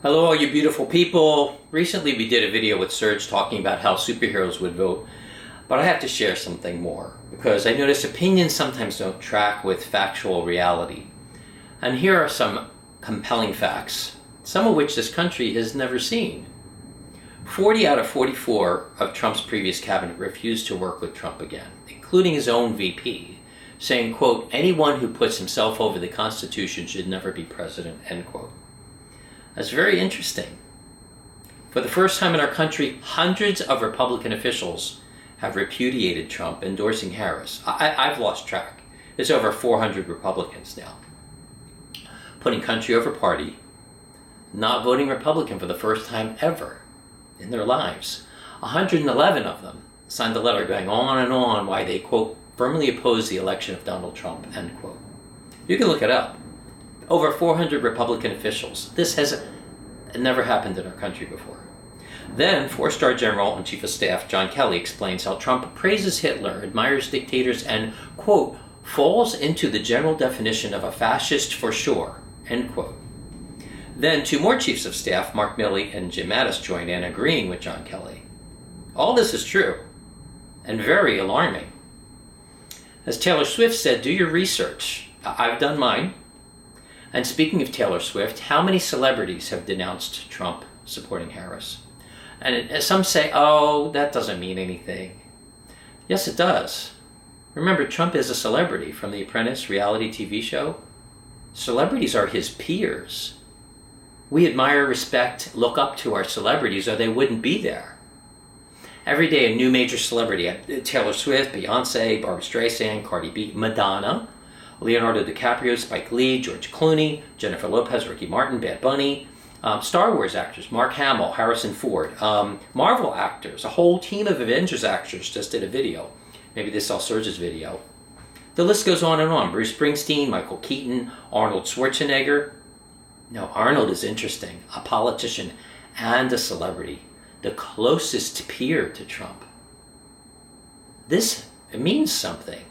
Hello, all you beautiful people. Recently, we did a video with Serge talking about how superheroes would vote, but I have to share something more because I notice opinions sometimes don't track with factual reality. And here are some compelling facts, some of which this country has never seen. 40 out of 44 of Trump's previous cabinet refused to work with Trump again, including his own VP, saying, quote, anyone who puts himself over the Constitution should never be president, end quote. That's very interesting. For the first time in our country, hundreds of Republican officials have repudiated Trump, endorsing Harris. I've lost track. There's over 400 Republicans now. Putting country over party, not voting Republican for the first time ever in their lives. 111 of them signed a letter going on and on why they, quote, firmly oppose the election of Donald Trump, end quote. You can look it up. Over 400 Republican officials. This has never happened in our country before. Then, four-star General and Chief of Staff John Kelly explains how Trump praises Hitler, admires dictators, and, quote, falls into the general definition of a fascist for sure, end quote. Then two more Chiefs of Staff, Mark Milley and Jim Mattis, join in agreeing with John Kelly. All this is true and very alarming. As Taylor Swift said, do your research. I've done mine. And speaking of Taylor Swift, how many celebrities have denounced Trump supporting Harris? And some say, oh, that doesn't mean anything. Yes, it does. Remember, Trump is a celebrity from The Apprentice reality TV show. Celebrities are his peers. We admire, respect, look up to our celebrities or they wouldn't be there. Every day a new major celebrity, Taylor Swift, Beyonce, Barbra Streisand, Cardi B, Madonna, Leonardo DiCaprio, Spike Lee, George Clooney, Jennifer Lopez, Ricky Martin, Bad Bunny, Star Wars actors, Mark Hamill, Harrison Ford, Marvel actors, a whole team of Avengers actors just did a video. Maybe this saw Serge's video. The list goes on and on. Bruce Springsteen, Michael Keaton, Arnold Schwarzenegger. Now, Arnold is interesting, a politician and a celebrity, the closest peer to Trump. This means something.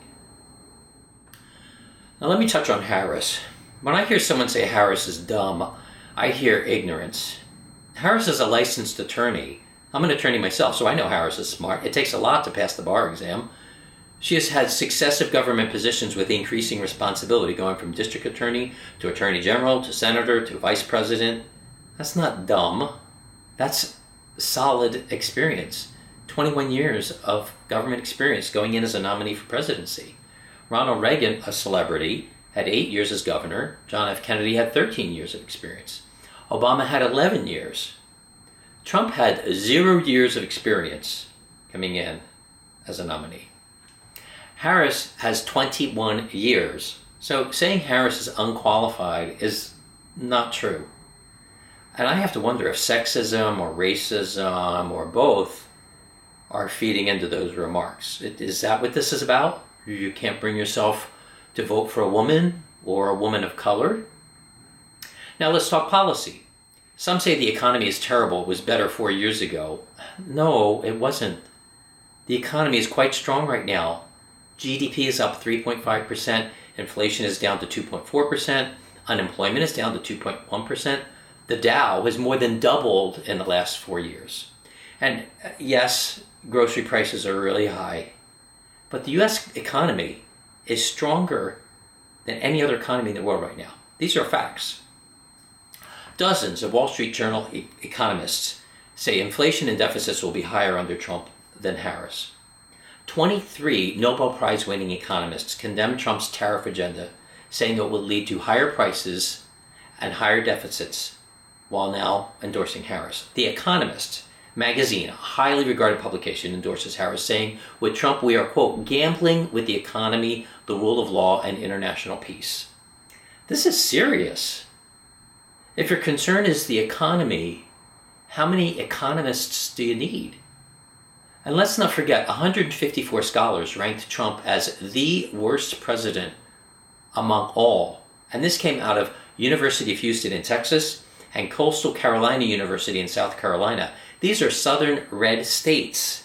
Now let me touch on Harris. When I hear someone say Harris is dumb, I hear ignorance. Harris is a licensed attorney. I'm an attorney myself, so I know Harris is smart. It takes a lot to pass the bar exam. She has had successive government positions with increasing responsibility, going from district attorney to attorney general to senator to vice president. That's not dumb. That's solid experience. 21 years of government experience going in as a nominee for presidency. Ronald Reagan, a celebrity, had 8 years as governor. John F. Kennedy had 13 years of experience. Obama had 11 years. Trump had 0 years of experience coming in as a nominee. Harris has 21 years. So saying Harris is unqualified is not true. And I have to wonder if sexism or racism or both are feeding into those remarks. Is that what this is about? You can't bring yourself to vote for a woman or a woman of color? Now let's talk policy. Some say the economy is terrible. It was better 4 years ago. No, it wasn't. The economy is quite strong right now. GDP is up 3.5%. Inflation is down to 2.4%. Unemployment is down to 2.1%. The Dow has more than doubled in the last 4 years. And yes, grocery prices are really high. But the U.S. economy is stronger than any other economy in the world right now. These are facts. Dozens of Wall Street Journal economists say inflation and deficits will be higher under Trump than Harris. 23 Nobel Prize winning economists condemn Trump's tariff agenda, saying it will lead to higher prices and higher deficits, while now endorsing Harris. The Economist magazine, a highly regarded publication, endorses Harris, saying, with Trump we are, quote, gambling with the economy, the rule of law, and international peace. This is serious. If your concern is the economy, how many economists do you need? And let's not forget, 154 scholars ranked Trump as the worst president among all. And this came out of University of Houston in Texas and Coastal Carolina University in South Carolina. These are southern red states.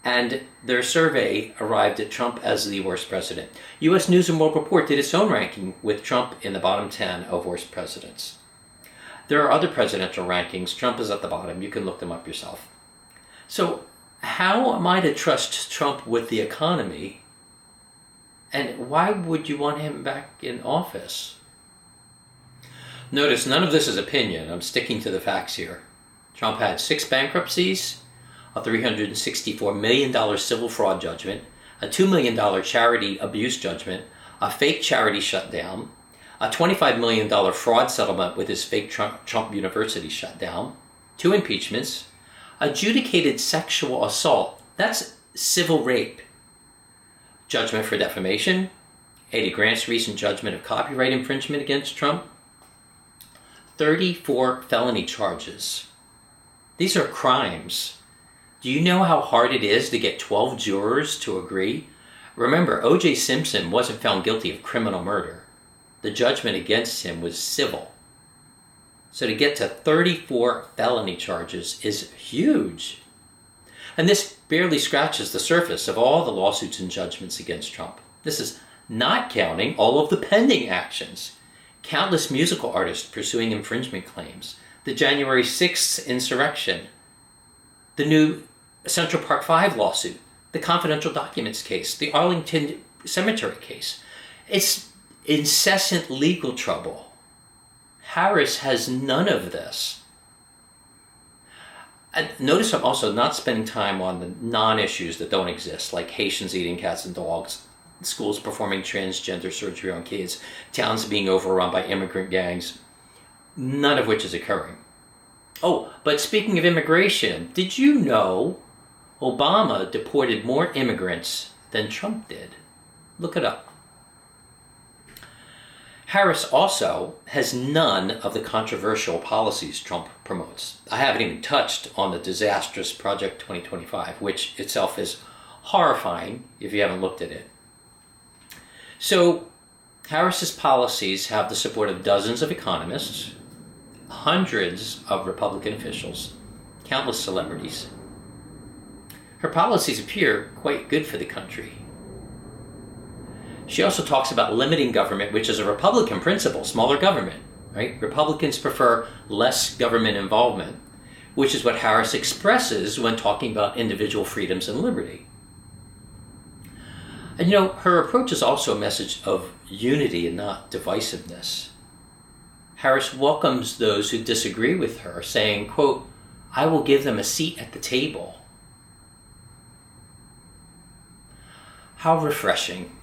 And their survey arrived at Trump as the worst president. U.S. News & World Report did its own ranking with Trump in the bottom 10 of worst presidents. There are other presidential rankings. Trump is at the bottom. You can look them up yourself. So how am I to trust Trump with the economy? And why would you want him back in office? Notice none of this is opinion. I'm sticking to the facts here. Trump had 6 bankruptcies, a $364 million civil fraud judgment, a $2 million charity abuse judgment, a fake charity shutdown, a $25 million fraud settlement with his fake Trump University shutdown, 2 impeachments, adjudicated sexual assault, that's civil rape, judgment for defamation, Eddie Grant's recent judgment of copyright infringement against Trump, 34 felony charges. These are crimes. Do you know how hard it is to get 12 jurors to agree? Remember, O.J. Simpson wasn't found guilty of criminal murder. The judgment against him was civil. So to get to 34 felony charges is huge. And this barely scratches the surface of all the lawsuits and judgments against Trump. This is not counting all of the pending actions. Countless musical artists pursuing infringement claims, the January 6th insurrection, the new Central Park 5 lawsuit, the confidential documents case, the Arlington Cemetery case. It's incessant legal trouble. Harris has none of this. And notice I'm also not spending time on the non-issues that don't exist, like Haitians eating cats and dogs, schools performing transgender surgery on kids, towns being overrun by immigrant gangs, none of which is occurring. Oh, but speaking of immigration, did you know Obama deported more immigrants than Trump did? Look it up. Harris also has none of the controversial policies Trump promotes. I haven't even touched on the disastrous Project 2025, which itself is horrifying if you haven't looked at it. So Harris's policies have the support of dozens of economists, hundreds of Republican officials, countless celebrities. Her policies appear quite good for the country. She also talks about limiting government, which is a Republican principle, smaller government, right? Republicans prefer less government involvement, which is what Harris expresses when talking about individual freedoms and liberty. And her approach is also a message of unity and not divisiveness. Harris welcomes those who disagree with her, saying, quote, "I will give them a seat at the table." How refreshing.